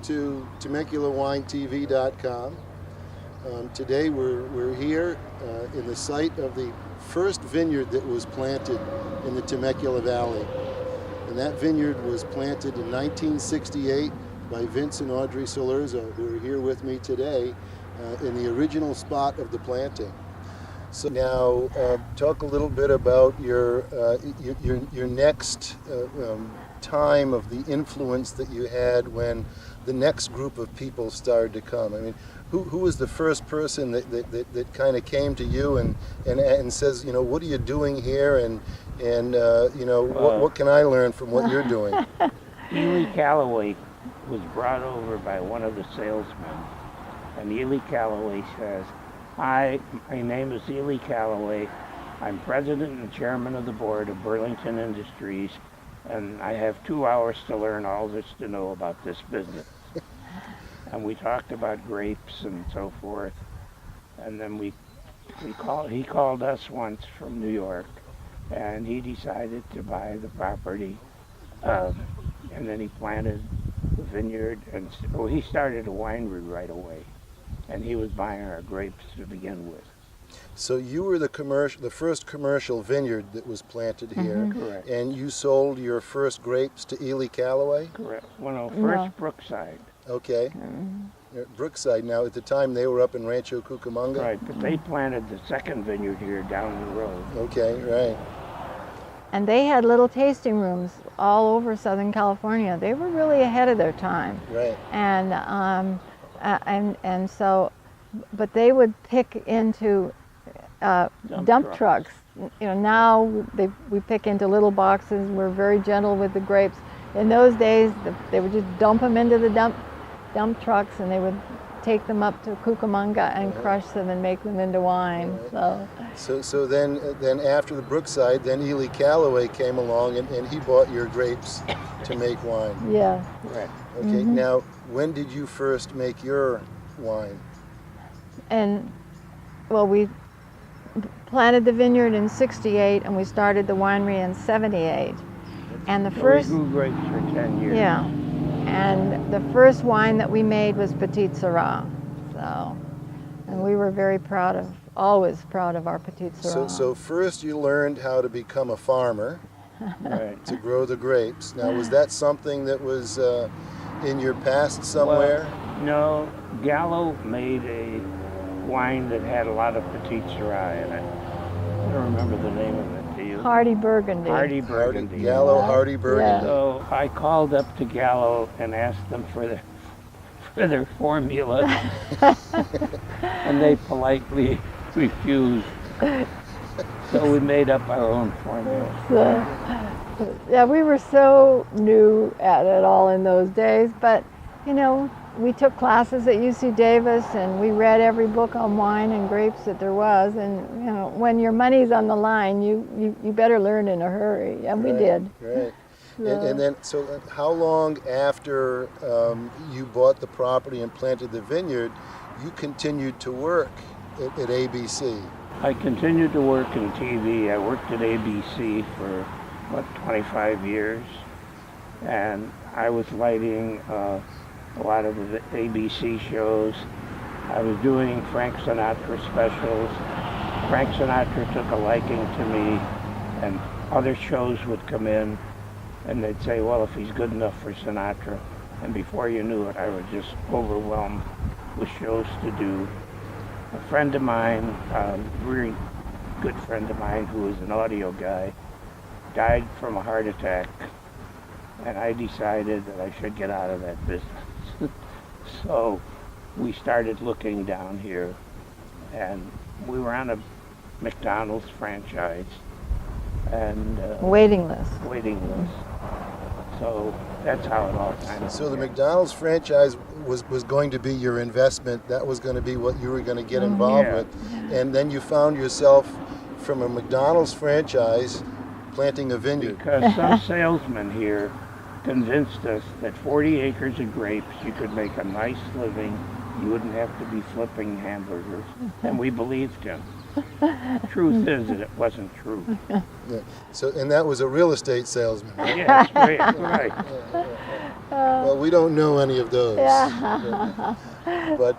to TemeculaWineTV.com. Today we're here in the site of the first vineyard that was planted in the Temecula Valley. And that vineyard was planted in 1968 by Vince and Audrey Cilurzo, who are here with me today in the original spot of the planting. So now, talk a little bit about your next time of the influence that you had when the next group of people started to come. I mean, who was the first person that kind of came to you and says, you know, what are you doing here, and you know, what can I learn from what you're doing? Ely Calloway was brought over by one of the salesmen, and Ely Calloway says, "Hi, my name is Ely Calloway. I'm president and chairman of the board of Burlington Industries, and I have 2 hours to learn all there's to know about this business." And we talked about grapes and so forth, and then he called us once from New York, and he decided to buy the property, and then he planted the vineyard, and he started a winery right away. And he was buying our grapes to begin with. So you were the first commercial vineyard that was planted here. Mm-hmm. Correct. And you sold your first grapes to Ely Calloway? Correct. Well, no, first Brookside. Okay. Mm-hmm. Brookside. Now, at the time, they were up in Rancho Cucamonga? Right, but they planted the second vineyard here down the road. Okay, right. And they had little tasting rooms all over Southern California. They were really ahead of their time. Right. And so, but they would pick into dump trucks. You know, now we pick into little boxes. We're very gentle with the grapes. In those days, they would just dump them into the dump trucks, and they would take them up to Cucamonga and crush them and make them into wine. Right. So then after the Brookside, then Ely Calloway came along, and he bought your grapes to make wine. Yeah. Right. Okay. Mm-hmm. Now, when did you first make your wine? And well, we planted the vineyard in '68, and we started the winery in '78. And the first we grew grapes for 10 years. Yeah. And the first wine that we made was Petit Syrah. So, and we were very always proud of our Petit Syrah. So first you learned how to become a farmer, Right. to grow the grapes. Now, was that something that was in your past somewhere? Well, no, Gallo made a wine that had a lot of Petit Syrah in it. I don't remember the name of it, do you? Hardy Burgundy. Hardy Burgundy. Gallo Hardy Burgundy. So I called up to Gallo and asked them for their formula, and they politely refused. So we made up our own formula. So, yeah, we were so new at it all in those days, but you know, we took classes at UC Davis, and we read every book on wine and grapes that there was, and you know, when your money's on the line, you better learn in a hurry, and we did. Right. And then, so how long after you bought the property and planted the vineyard, you continued to work at ABC? I continued to work in TV. I worked at ABC for, 25 years, and I was lighting a lot of the ABC shows. I was doing Frank Sinatra specials. Frank Sinatra took a liking to me, and other shows would come in, and they'd say, well, if he's good enough for Sinatra. And before you knew it, I was just overwhelmed with shows to do. A friend of mine, a very good friend of mine who was an audio guy, died from a heart attack, and I decided that I should get out of that business. So we started looking down here, and we were on a McDonald's franchise, and Waiting list. So that's how it all kind of. So the McDonald's franchise was going to be your investment. That was going to be what you were going to get involved with. And then you found yourself from a McDonald's franchise planting a vineyard. Because some salesman here convinced us that 40 acres of grapes, you could make a nice living. You wouldn't have to be flipping hamburgers. And we believed him. Truth is that it wasn't true. Yeah. So, and that was a real estate salesman. Yes, right. Well, we don't know any of those. Yeah. But